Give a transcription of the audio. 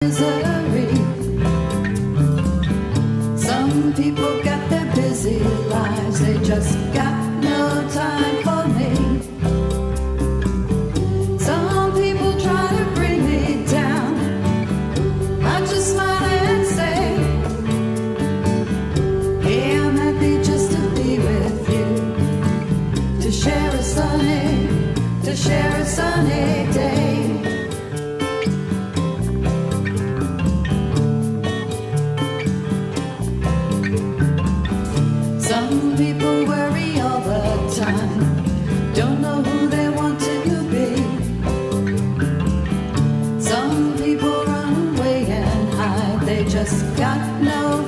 misery. Some people got their busy lives, they just got no time for me. Some people try to bring me down, I just smile and say, hey, I'm happy just to be with you, to share a sunny day. Some people worry all the time, don't know who they want to be. Some people run away and hide, they just got no